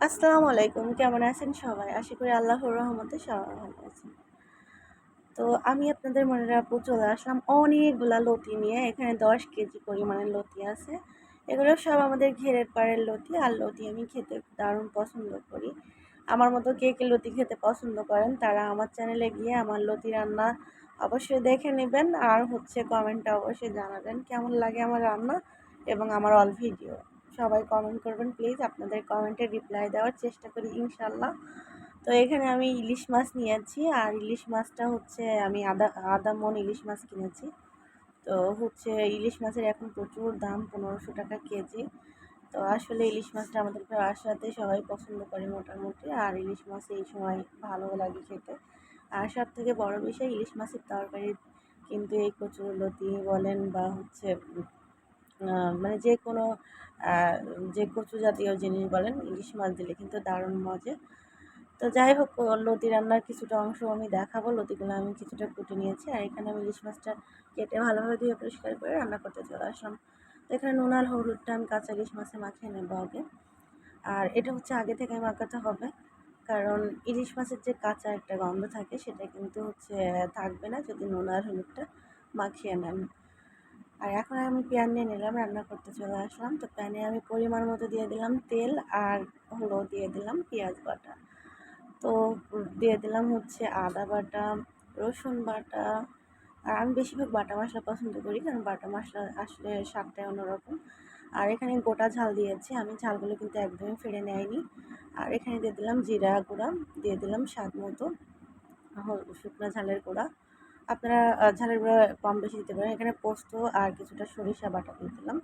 আসসালামু আলাইকুম। কেমন আছেন সবাই? আশা করি আল্লাহর রহমতে সবাই ভালো আছেন। তো আমি আপনাদের মনের আপু চলে আসলাম অনেকগুলা লতি নিয়ে। এখানে ১০ কেজি পরিমাণের লতি আছে। এগুলো সব আমাদের ঘেরের পাড়ের লতি। আর লতি আমি খেতে দারুণ পছন্দ করি। আমার মতো কে, কে লতি খেতে পছন্দ করেন তারা আমার চ্যানেলে গিয়ে আমার লতি রান্না অবশ্যই দেখে নেবেন। আর কমেন্টে অবশ্যই জানাবেন কেমন লাগে আমার রান্না এবং আমার অল ভিডিও। সবাই কমেন্ট করবেন প্লিজ। আপনাদের কমেন্টে রিপ্লাই দেওয়ার চেষ্টা করি ইনশাআল্লাহ। তো এখানে আমি ইলিশ মাছ নিয়েছি। আর ইলিশ মাছটা আমি আধা মণ ইলিশ মাছ কিনেছি। তো ইলিশ মাছের এখন প্রচুর দাম, ১৫০০ টাকা কেজি। তো আসলে ইলিশ মাছটা আমাদের বাসাতে সবাই পছন্দ করে মোটামুটি। আর ইলিশ মাছ এই সময় ভালো লাগে খেতে। আর সবথেকে বড় বিষয়, ইলিশ মাছের তরকারি কিন্তু এই কচুরলতি বলেন বা মানে যে কোনো যে কচু জাতীয় জিনিস বলেন, ইলিশ মাছ দিলে কিন্তু দারুণ মজা। তো যাই হোক, লতি রান্নার কিছুটা অংশ আমি দেখাবো। লতিগুলো আমি কিছুটা কুটে নিয়েছি। আর এখানে আমি ইলিশ মাছটা কেটে ভালোভাবে ধুয়ে পরিষ্কার করে রান্না করতে চলে আসলাম। তো এখানে নুন আর হলুদটা আমি কাঁচা ইলিশ মাছে মাখিয়ে নেবো আগে। আর এটা আগে থেকে মাখাতে হবে, কারণ ইলিশ মাছের যে কাঁচা একটা গন্ধ থাকে সেটা কিন্তু থাকবে না যদি নুন আর হলুদটা মাখিয়ে নেন। আর এখন আমি প্যান নিয়ে নিলাম, রান্না করতে চলে আসলাম। তো প্যানে আমি পরিমাণ মতো দিয়ে দিলাম তেল, আর হলো দিয়ে দিলাম পেঁয়াজ বাটা। তো দিয়ে দিলাম আদা বাটা, রসুন বাটা। আর আমি বেশিরভাগ বাটা মশলা পছন্দ করি, কারণ বাটা মশলা আসলে স্বাদটাই অন্যরকম। আর এখানে গোটা ঝাল দিয়েছি আমি, ঝালগুলো কিন্তু একদমই ফেড়ে নেয়নি। আর এখানে দিয়ে দিলাম জিরা গুঁড়া, দিয়ে দিলাম স্বাদ মতো শুকনো ঝালের গুঁড়া। আপনারা ঝালের গুঁড়া কম বেশি দিতে পারেন। এখানে পোস্ত আর কিছুটা সরিষা বাটা দিয়ে দিলাম।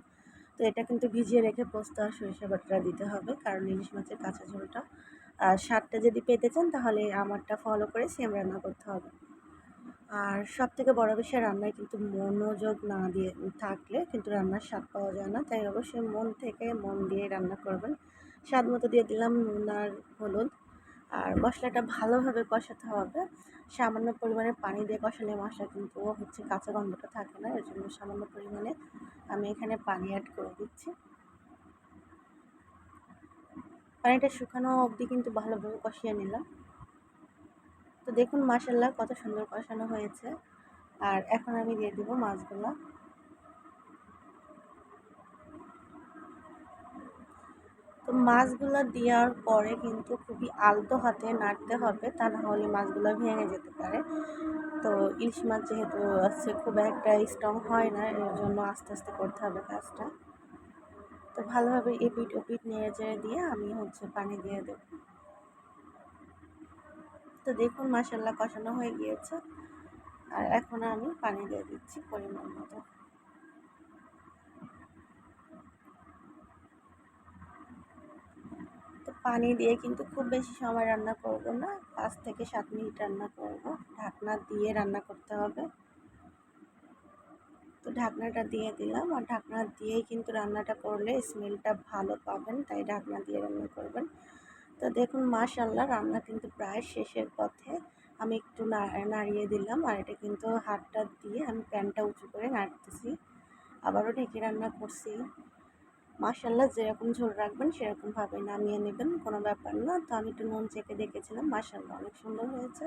তো এটা কিন্তু ভিজিয়ে রেখে পোস্ত আর সরিষা বাটাটা দিতে হবে, কারণ ইলিশ মাছের কাঁচা ঝোলটা স্বাদটা যদি পেতে চান তাহলে আমারটা ফলো করে সেম রান্না করতে হবে। আর সবথেকে বড় বিষয়, রান্নায় কিন্তু মনোযোগ না দিয়ে থাকলে কিন্তু রান্নার স্বাদ পাওয়া যায় না। তাই অবশ্যই মন দিয়ে রান্না করবেন। স্বাদ মতো দিয়ে দিলাম নুন আর হলুদ। আর মশলাটা ভালোভাবে কষাতে হবে। সামান্য পরিমাণে পানি দিয়ে কষালে মশলা কিন্তু কাঁচা গন্ধটা থাকে না। এর জন্য সামান্য পরিমাণে আমি এখানে পানি অ্যাড করে দিচ্ছি। পানিটা শুকানো অবধি কিন্তু ভালোভাবে কষিয়ে নিলাম। তো দেখুন মাশাআল্লাহ কত সুন্দর কষানো হয়েছে। আর এখন আমি দিয়ে দেবো মাছগুলো। তো মাছগুলো দেওয়ার পরে কিন্তু খুবই আলতো হাতে নাড়তে হবে, তা না হলে মাছগুলো ভেঙে যেতে পারে। তো ইলিশ মাছ যেহেতু খুব একটা স্ট্রং হয় না, এর জন্য আস্তে আস্তে করতে হবে কাজটা। তো ভালোভাবে এপিট ওপিট নেড়ে চেড়ে দিয়ে আমি পানি দিয়ে দেবো। তো দেখুন মাশাআল্লাহ কষানো হয়ে গিয়েছে। আর এখন আমি পানি দিয়ে দিচ্ছি পরিমাণ মতো। তো পানি দিয়ে কিন্তু খুব বেশি সময় রান্না করব না, ৫ থেকে ৭ মিনিট রান্না করব। ঢাকনা দিয়ে রান্না করতে হবে। তো ঢাকনাটা দিয়ে দিলাম। আর ঢাকনা দিয়েই কিন্তু রান্নাটা করলে স্মেলটা ভালো পাবেন, তাই ঢাকনা দিয়ে রান্না করবেন। তো দেখুন মাশাআল্লাহ রান্না কিন্তু প্রায় শেষের পথে। আমি একটু নাড়িয়ে দিলাম। আর এটা কিন্তু হাতটা দিয়ে আমি প্যানটা উঁচু করে নাড়তেছি, আবারও ঢেকে রান্না করছি। মাশাআল্লাহ যেরকম ঝোল রাখবেন সেরকমভাবে নামিয়ে নেবেন, কোনো ব্যাপার না। তো আমি একটু নুন চেখে দেখেছিলাম, মাশাআল্লাহ অনেক সুন্দর হয়েছে।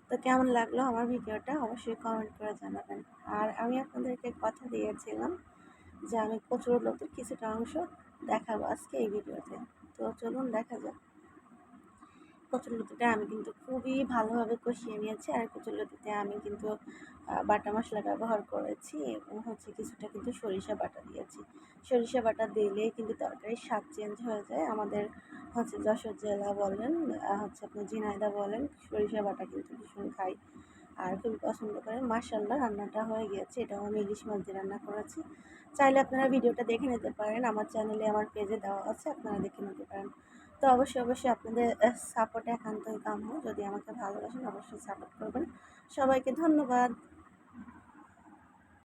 তো কেমন লাগলো আমার ভিডিওটা অবশ্যই কমেন্ট করে জানাবেন। আর আমি আপনাদেরকে কথা দিয়েছিলাম যে আমি কচুরলতির কিছুটা অংশ দেখাবো আজকে এই ভিডিওতে। তো চলুন দেখা যাক। কচুরলতিটা আমি কিন্তু খুবই ভালোভাবে কষিয়ে নিয়েছি। আর কচুরলতিতে আমি কিন্তু বাটা মশলা ব্যবহার করেছি এবং কিছুটা কিন্তু সরিষা বাটা দিয়েছি। সরিষা বাটা দিলেই কিন্তু তরকারির স্বাদ চেঞ্জ হয়ে যায়। আমাদের যশোর জেলা বলেন, আপনি ঝিনাইদহ বলেন, সরিষা বাটা কিন্তু ভীষণ খাই আর খুবই পছন্দ করেন। মাশাআল্লাহ রান্নাটা হয়ে গিয়েছে। এটাও আমি ইলিশ মাছ দিয়ে রান্না করেছি। চাইলে আপনারা ভিডিওটা দেখে নিতে পারেন, আমার চ্যানেলে আমার পেজে দেওয়া আছে, আপনারা দেখে নিতে পারেন। তো অবশ্যই আপনাদের সাপোর্ট একান্তই কাম্য। যদি আমাকে ভালোবাসেন অবশ্যই সাপোর্ট করবেন। সবাইকে ধন্যবাদ।